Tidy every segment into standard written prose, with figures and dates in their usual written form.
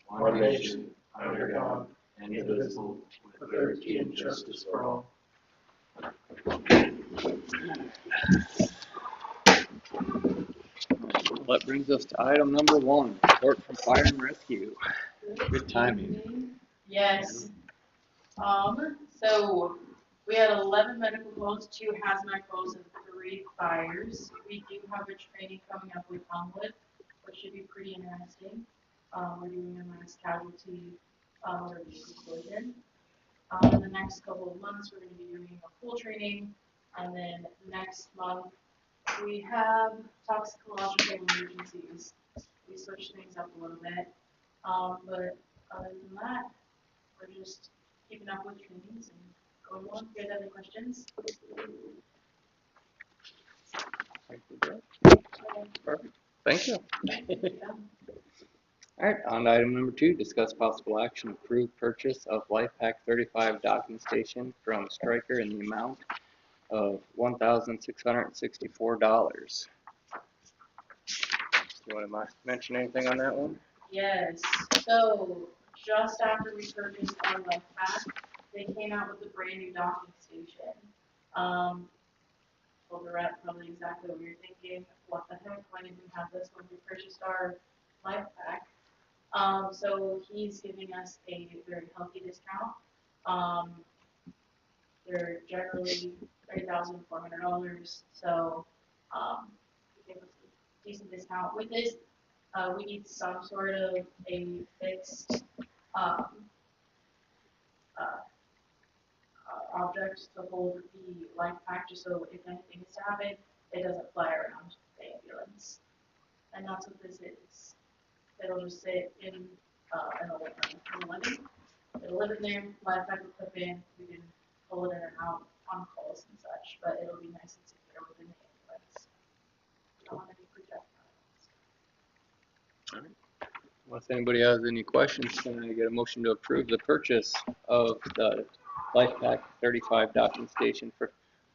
one nation, under God, indivisible, with liberty and justice for all. Well, that brings us to item number 1, report from fire and rescue. Good timing. Yes. So we had 11 medical calls, 2 hazmat calls, and 3 fires. We do have a training coming up with Homewood, which should be pretty interesting. We're doing a mass casualty collision. In the next couple of months, we're going to be doing a full training, and then next month we have toxicological emergencies. We switch things up a little bit, but other than that, we're just keeping up with trainings and going on. If you have any questions? Perfect. Thank you. All right, on to item number 2, discuss possible action, approve purchase of Life Pack 35 docking station from Stryker in the amount of $1,664. Do you want to mention anything on that one? Yes. So just after we purchased our Life Pack, they came out with a brand new docking station. Well, the rep probably exactly what you're thinking. What the heck? Why didn't we have this when we purchased our Life Pack? So he's giving us a very healthy discount. They're generally $30,400. So he gave us a decent discount. With this, we need some sort of a fixed object to hold the Life Pack, just so if anything is to happen, it doesn't fly around the ambulance. And that's what this is. It'll just sit in an living. It'll live in there. Life Pack will clip in. We can pull it in and out on calls and such, but it'll be nice and secure within the ambulance. We don't want any projectiles. All right. Unless anybody has any questions, can I get a motion to approve the purchase of the Life Pack 35 docking station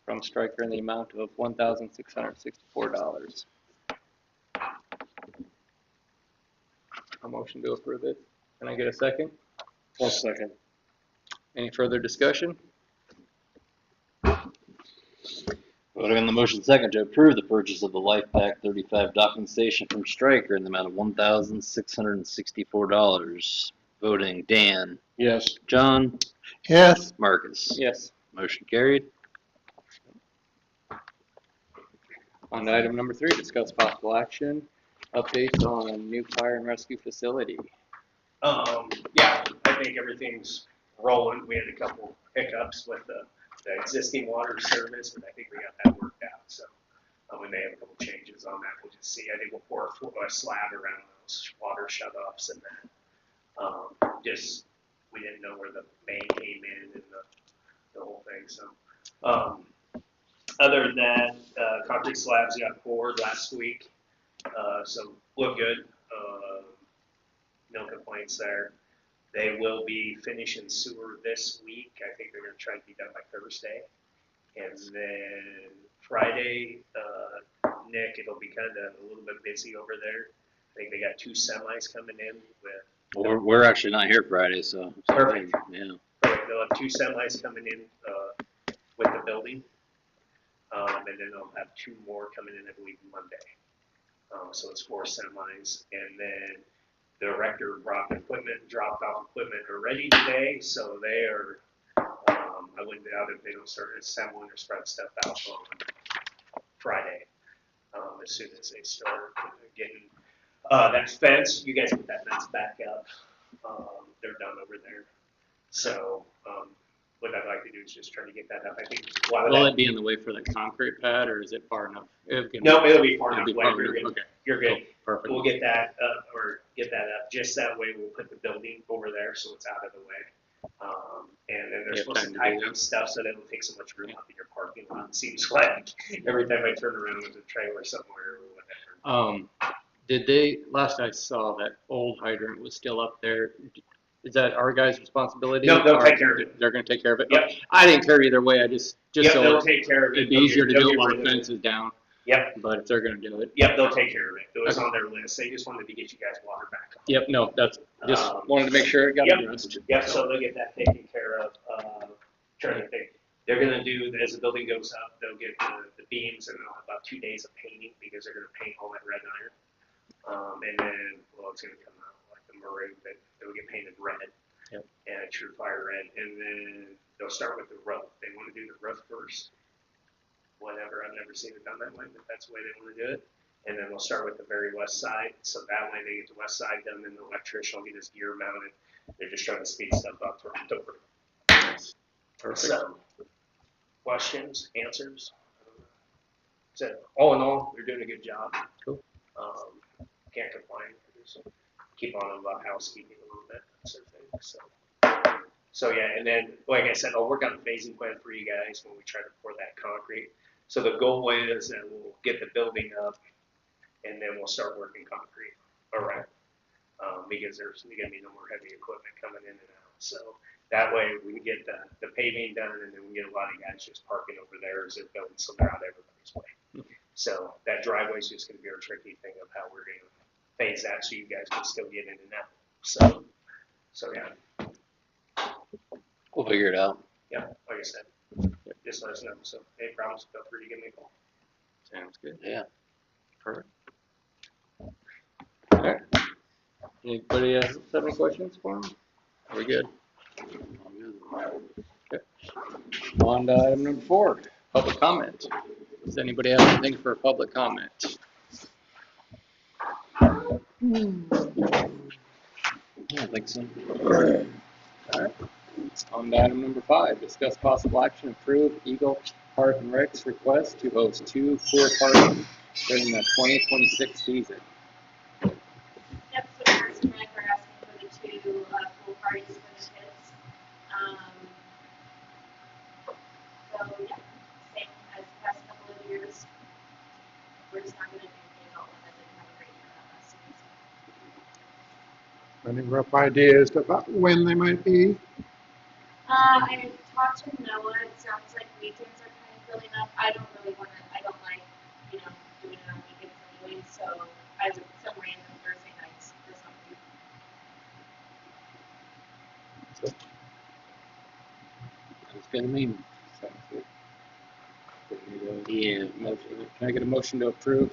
from Stryker in the amount of $1,664? A motion to approve it. Can I get a second? One second. Any further discussion? Voting on the motion second to approve the purchase of the Life Pack 35 docking station from Stryker in the amount of $1,664. Voting Dan, Yes. John, Yes. Marcus. Yes. Motion carried. On to item number 3, discuss possible action, updates on new fire and rescue facility. Yeah, I think everything's rolling. We had a couple hiccups with the existing water service, but I think we got that worked out. So we may have a couple changes on that. We'll just see. I think we'll pour a slab around those water shut-offs and that. Just we didn't know where the main came in and the whole thing. So other than that, concrete slabs got poured last week, so look good. No complaints there. They will be finishing sewer this week. I think they're going to try to be done by Thursday. And then Friday, Nick, it'll be kind of a little bit busy over there. I think they got 2 semis coming in with. We're actually not here Friday, so. Perfect. Yeah. They'll have 2 semis coming in with the building. And then they'll have 2 more coming in, I believe, Monday. So it's 4 semis. And then the director dropped off equipment already today, so they are, I wouldn't doubt if they don't start assembling or spread stuff out on Friday, as soon as they start getting that fence. You guys get that fence back up. They're done over there. So what I'd like to do is just try to get that up. I think a lot of Will that. it be in the way for the concrete pad, or is it far enough? No, it'll be far It'll enough be away. far You're enough. good. Okay. You're good. Cool. Perfect. We'll get that up, just that way we'll put the building over there so it's out of the way. And then they're supposed to tighten stuff so they don't take so much room up in your parking lot. It seems like every time I turn around with a trailer somewhere or whatever. Did they, last I saw, that old hydrant was still up there. Is that our guys' responsibility? No, they'll or take care of it. They're gonna take care of it? Yep. I didn't care either way, I just Yep, so they'll take care of it. it'd be easier to They'll do it get while rid the of it. fence is down. Yep, but they're gonna do it. yep, they'll take care of it. It was on their list. They just wanted to get you guys water back on. Yep, no, that's, just wanted to make sure it got Yep. addressed. Yep, so they'll get that taken care of. Trying to think. They're gonna do, as the building goes up, they'll get the beams and they'll have about 2 days of painting because they're gonna paint all that red iron. And then, well, it's gonna come out like the maroon, but it'll get painted red. Yep. And a true fire red. And then they'll start with the roof. They wanna do the roof first. Whatever, I've never seen it done that way, but that's the way they wanna do it. And then we'll start with the very west side, so that way they get the west side done, then the electrician will get his gear mounted. They're just trying to speed stuff up for October. Perfect. So, questions, answers? So, all in all, they're doing a good job. Cool. Can't complain. Just keep on about housekeeping a little bit, that sort of thing. So yeah, and then, like I said, I'll work on a phasing plan for you guys when we try to pour that concrete. So the goal is that we'll get the building up, and then we'll start working concrete around, because there's going to be no more heavy equipment coming in and out. So that way we can get the paving done, and then we get a lot of guys just parking over there as they're building, so they're out everybody's way. So that driveway is just going to be a tricky thing of how we're going to phase that so you guys can still get in and out. So yeah, We'll figure it out. yeah, like I said, just let us know. So any problems, feel free to give me a call. Sounds good. Yeah. Perfect. Alright. Anybody have any questions for him? Are we good? Okay. On to item number 4, public comment. Does anybody have anything for public comment? I don't think so. Alright. On to item number 5, discuss possible action, approve Eagle Park and Rec's request to host 2 pool parties during the 2026 season. Yep, so Parks and Rec are asking for the 2 pool parties for the kids. So yeah, same as the past couple of years. We're just not gonna do the adult one, that didn't have a great year last season. Any rough ideas about when they might be? I talked to Noah, it sounds like weekends are kind of filling up. I don't like, doing it on weekends anyway, so I would, some random Thursday nights or something. Sounds good to me. Sounds good. Yeah. Can I get a motion to approve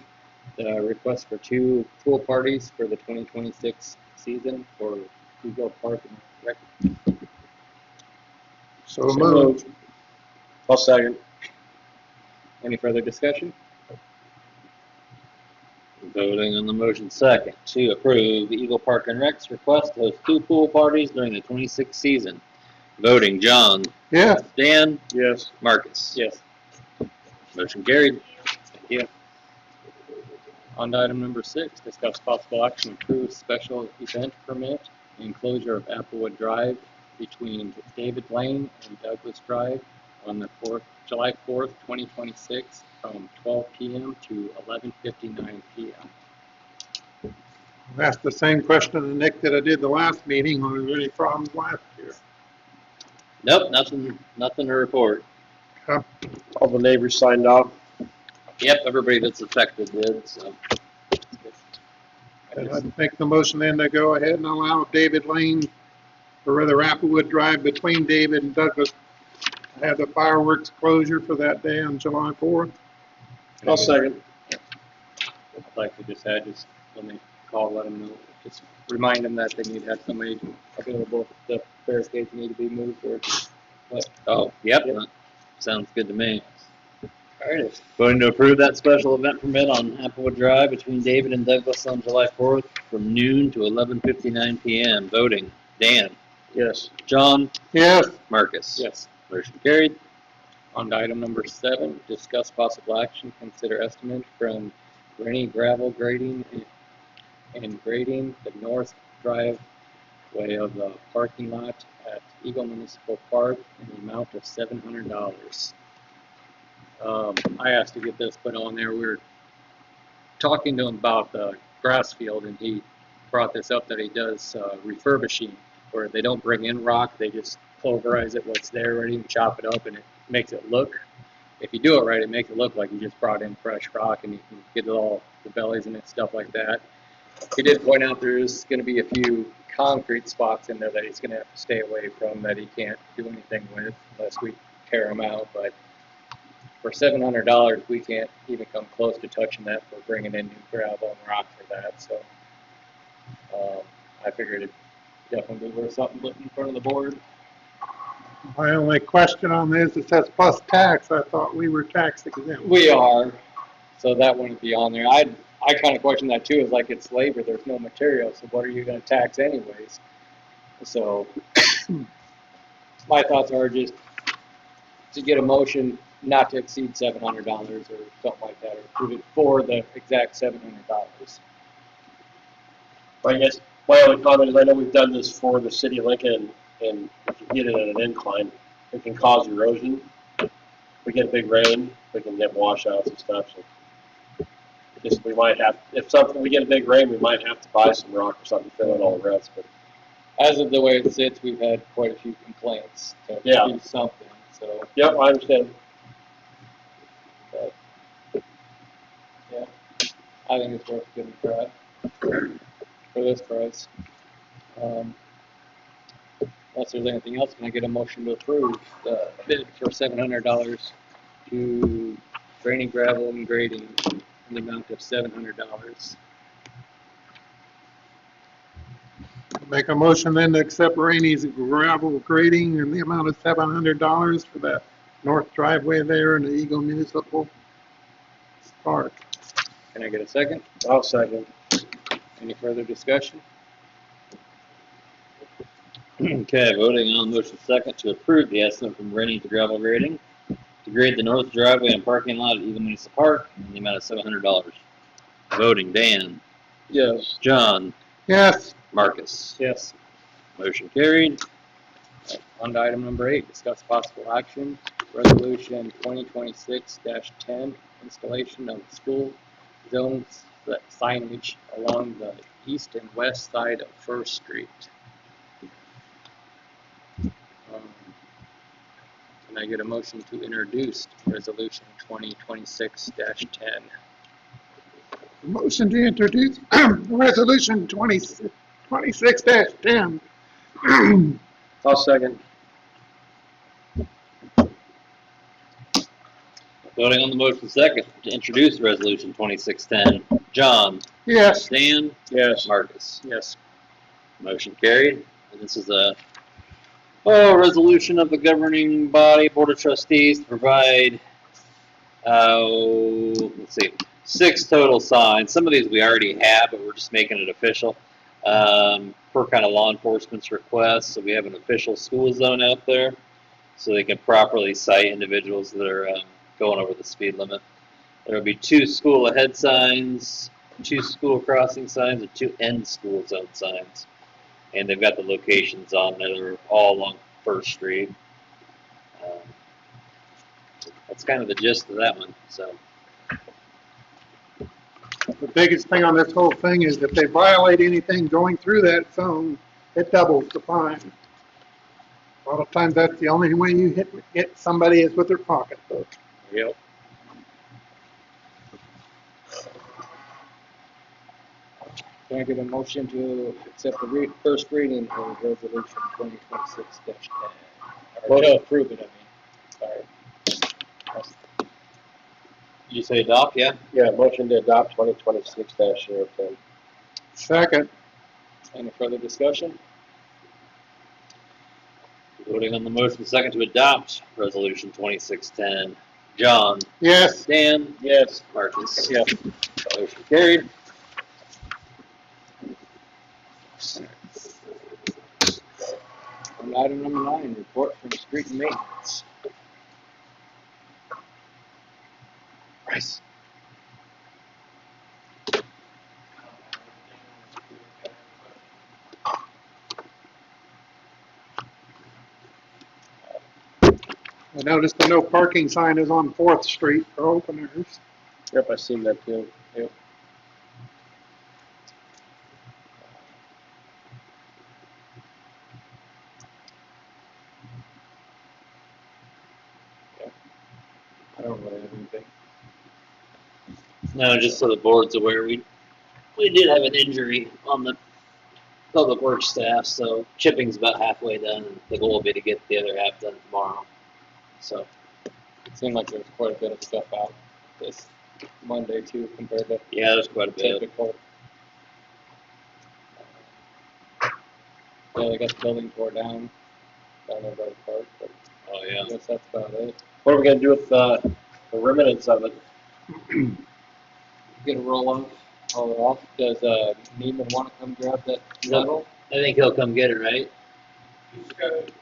the request for 2 pool parties for the 2026 season for Eagle Park and Rec? So moved. I'll second. Any further discussion? Voting on the motion second to approve the Eagle Park and Rec's request to host 2 pool parties during the 26th season. Voting John, Yes. Dan, Yes. Marcus. Yes. Motion carried. Thank you. On to item number 6, discuss possible action, approve special event permit enclosure of Applewood Drive between David Lane and Douglas Drive on the July 4th, 2026 from 12 p.m. to 11:59 p.m. I asked the same question to Nick that I did the last meeting. Was there any problems last year? Nope, nothing to report. All the neighbors signed off. Yep, everybody that's affected did, so. And I'd make the motion then to go ahead and allow David Lane, or rather Applewood Drive between David and Douglas, to have the fireworks closure for that day on July 4th. I'll second. I'd like to just when they call, let them know, just remind them that they need to have somebody available if the barricades need to be moved or what. Oh, yep, that sounds good to me. Alright, voting to approve that special event permit on Applewood Drive between David and Douglas on July 4th from noon to 11:59 p.m. Voting Dan. Yes. John. Yes. Marcus. Yes. Motion carried. On to item number 7, discuss possible action, consider estimate from Rennie Gravel Grading and grading the north driveway of the parking lot at Eagle Municipal Park in the amount of $700. I asked to get this put on there. We were talking to him about the grass field, and he brought this up that he does refurbishing, where they don't bring in rock, they just pulverize it what's there, ready to chop it up, and it makes it look if you do it right, it makes it look like you just brought in fresh rock and you can get all the bellies and stuff like that. He did point out there's going to be a few concrete spots in there that he's going to have to stay away from, that he can't do anything with unless we tear them out. But for $700, we can't even come close to touching that for bringing in new gravel and rock for that. So I figured it'd definitely be worth something put in front of the board. My only question on this, it says plus tax. I thought we were tax exempt. We are, so that wouldn't be on there. I kind of question that too. Is like, it's labor. There's no material, so what are you going to tax anyways? So my thoughts are just to get a motion not to exceed $700 or something like that, or approve it for the exact $700. I guess my only comment is I know we've done this for the city of Lincoln, and if you get it at an incline, it can cause erosion. If we get big rain, we can get washouts and stuff. So just we might have, if we get a big rain, we might have to buy some rock or something to fill in all the rest. But As of the way it sits, we've had quite a few complaints to Yeah. do something. So yep, I understand. yeah, I think it's worth giving a try for this price. Unless there's anything else, can I get a motion to approve the bid for $700 to draining, gravel, and grading in the amount of $700? Make a motion then to accept Rainey's gravel grading in the amount of $700 for that north driveway there in the Eagle Municipal Park. Can I get a second? I'll second. Any further discussion? Okay, voting on motion second to approve the estimate from Rennie to gravel grading to grade the north driveway and parking lot at Eagle Municipal Park in the amount of $700. Voting Dan, Yes. John, Yes, Marcus. Yes. Motion carried. On to item number 8, discuss possible action, resolution 2026-10, installation of school zone signage along the east and west side of First Street. Can I get a motion to introduce resolution 2026-10? motion to introduce resolution 26-10. I'll second. Voting on the motion second to introduce resolution 2610. John, Yes, Dan, Yes. Marcus. Yes. Motion carried. And this is a resolution of the governing body, Board of Trustees, to provide, let's see, 6 total signs. Some of these we already have, but we're just making it official per kind of law enforcement's request. So we have an official school zone out there so they can properly cite individuals that are going over the speed limit. There will be 2 school ahead signs, 2 school crossing signs, and 2 end school zone signs. And they've got the locations on there. They're all along First Street. That's kind of the gist of that one. So the biggest thing on this whole thing is if they violate anything going through that zone, it doubles the fine. A lot of times that's the only way you get somebody is with their pocketbook. Yep. Can I get a motion to accept the first reading of resolution 2026-10? Or to approve it, I mean. Sorry. did you say adopt? Yeah. Yeah, motion to adopt 2026-10. Second, Any further discussion? Voting on the motion second to adopt resolution 2610. John, yes, Dan, Yes. Marcus. Yes. Motion carried. On item number 9, report from street and maintenance. Bryce. I noticed the no parking sign is on 4th Street for openers. Yep, I seen that too. Yep. I don't really have anything. No, just so the board's aware, we did have an injury on the public works staff, so chipping's about halfway done, and the goal will be to get the other half done tomorrow. So, It seemed like there was quite a bit of stuff out this Monday too, compared to yeah, there's quite a bit. typical. Yeah, they got the building tore down there by the park, but Oh, I yeah. guess that's about it. What are we gonna do with the remnants of it? Get a roll off, haul it off. Does Neiman want to come grab that No. metal? I think he'll come get it, right?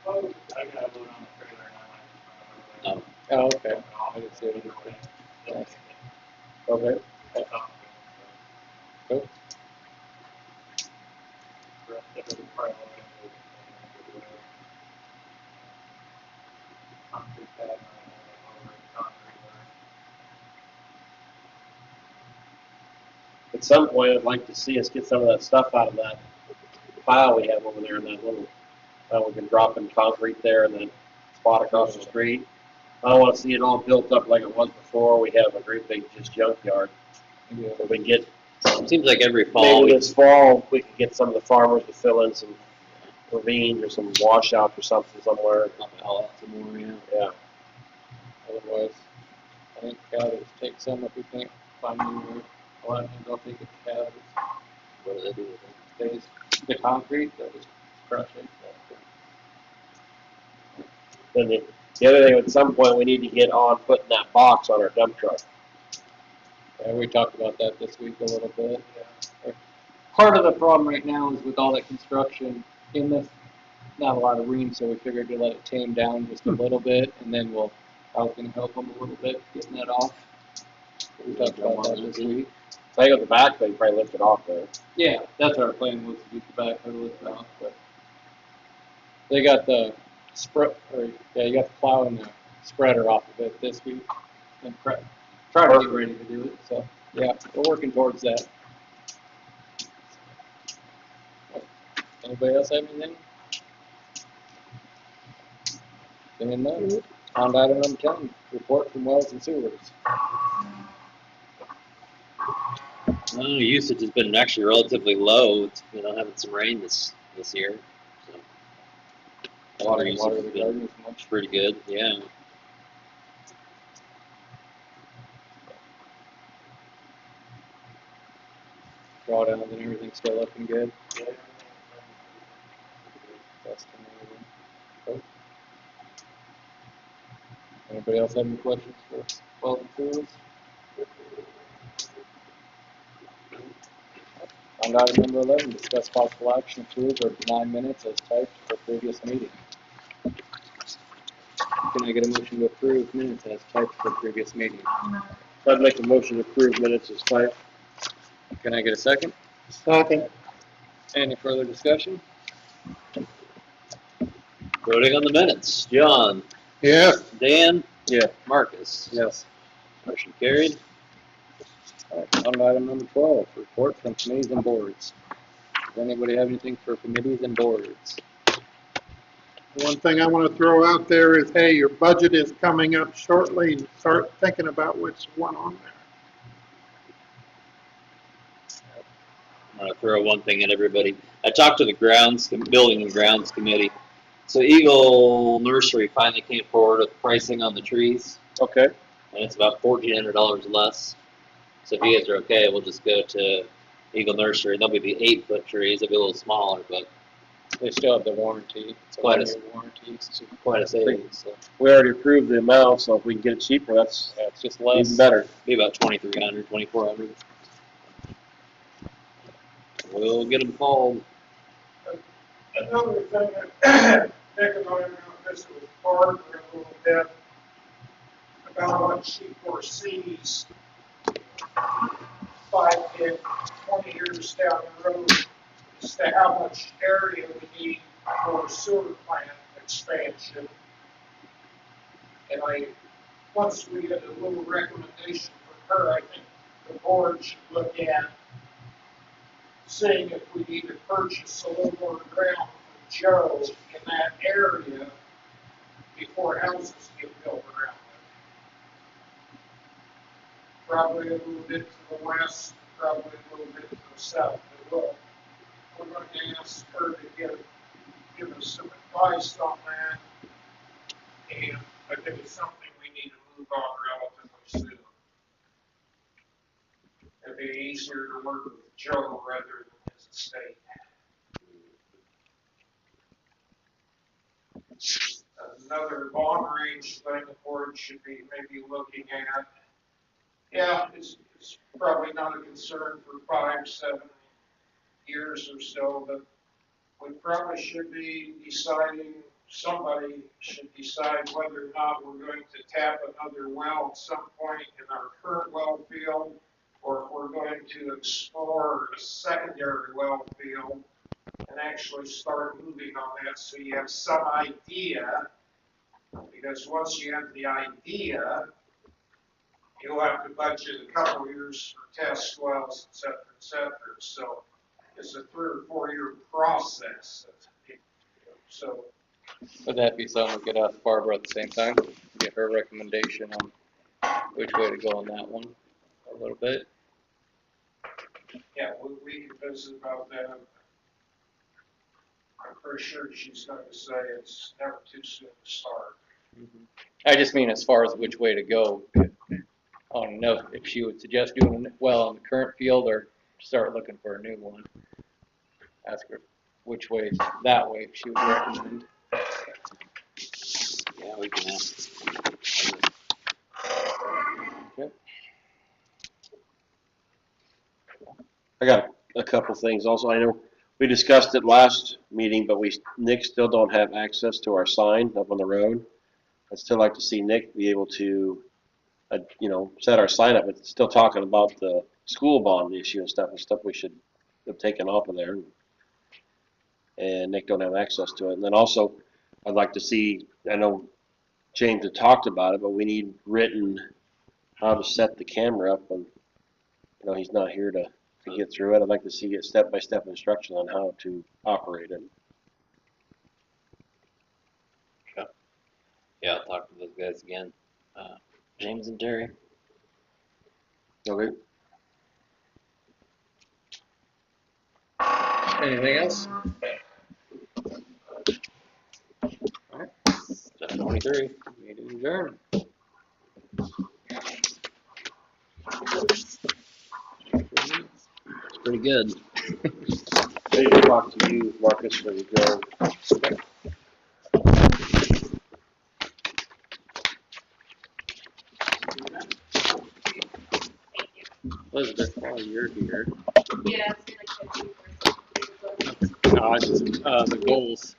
Oh, Oh, okay. I didn't see it. Nice. Okay. Cool. At some point, I'd like to see us get some of that stuff out of that pile we have over there in that little, we can drop in concrete there and then spot across the street. I don't wanna see it all built up like it was before. We have a great big just junkyard. Yeah. If we can get, seems like every fall, maybe this fall, we can get some of the farmers to fill in some ravines or some washouts or something somewhere. I'll add some more, yeah. Yeah. Otherwise, I think Cabot take some if we can't find anywhere. A lot of times I'll take it to Cabot. What do they do with it? They just, the concrete, they'll just crush it. Then the other thing, at some point, we need to get on putting that box on our dump truck. Yeah, we talked about that this week a little bit. Part of the problem right now is with all that construction in this, not a lot of room, so we figured to let it tame down just a little bit, and then I was gonna help them a little bit getting that off. We talked about that this week. So I think at the back, they probably lift it off there. Yeah, that's our plan, was to get the back of the off, but they got the you got the plow and the spreader off of it this week, and try to get ready to do it, so, yeah, we're working towards that. Anybody else have anything? Seeing none. On to item number 10, report from wells and sewers. Usage has been actually relatively low. It's, having some rain this year. So water usage Water has the been garden as much. pretty good. Yeah. Drawdowns and everything still looking good. That's amazing. Cool. Anybody else have any questions for wells and sewers? On to item number 11, discuss possible action approve or deny minutes as typed for previous meeting. Can I get a motion to approve minutes as typed for previous meeting? I'd make a motion to approve minutes as type. Can I get a second? Second. Any further discussion? Voting on the minutes. John, Yes. Dan, Yeah. Marcus. Yes. Motion carried. All right, on to item number 12, report from committees and boards. Does anybody have anything for committees and boards? One thing I want to throw out there is, hey, your budget is coming up shortly, and start thinking about what's one on there. I'm gonna throw one thing at everybody. I talked to the building and grounds committee. So Eagle Nursery finally came forward with pricing on the trees, Okay. and it's about $1,400 less. So if you guys are okay, we'll just go to Eagle Nursery. They'll be the 8-foot trees. They'll be a little smaller, but They still have the warranty. It's Quite a- 1-year warranty. it's quite a savings. So We already approved the amount, so if we can get it cheaper, that's Yeah, it's just less. even better. be about 2,300, 2,400. We'll get them called. Another thing that Nick and I were this with Barbara a little bit about what she foresees 5, 10, 20 years down the road as to how much area we need for sewer plant expansion. And once we get a little recommendation from her, I think the board should look at seeing if we need to purchase a little more ground for Joe in that area before houses get built around probably a little bit to the west, probably a little bit to the south. We're going to ask her to give us some advice on that. And I think it's something we need to move on relatively soon. It'd be easier to work with Joe rather than his estate. Another long range thing the board should be maybe looking at. Yeah, it's probably not a concern for 5, 7 years or so, but we probably should be deciding, somebody should decide whether or not we're going to tap another well at some point in our current well field, or if we're going to explore a secondary well field and actually start moving on that so you have some idea. Because once you have the idea, you'll have to budget a couple years for test wells, et cetera, et cetera. So it's a 3 or 4 year process. So Would that be something we could ask Barbara at the same time? Get her recommendation on which way to go on that one a little bit? yeah, we can visit about that. I'm pretty sure she's going to say it's never too soon to start. I just mean as far as which way to go. I don't know if she would suggest doing well on the current field or start looking for a new one. Ask her which way, that way, if she would recommend. Yeah, we can ask. I got a couple things also. I know we discussed it last meeting, but Nick still don't have access to our sign up on the road. I'd still like to see Nick be able to, set our sign up. It's still talking about the school bond issue and stuff we should have taken off of there. And Nick don't have access to it. And then also, I'd like to see, I know James had talked about it, but we need written how to set the camera up when, he's not here to get through it. I'd like to see a step-by-step instruction on how to operate it. Yeah, I'll talk to those guys again. James and Terry. Okay. Anything else? 7:23. Meeting adjourned. It's pretty good. Ready to talk to you, Marcus, when you go. Elizabeth, while you're here, Yeah, it's gonna catch you for a second. the goals.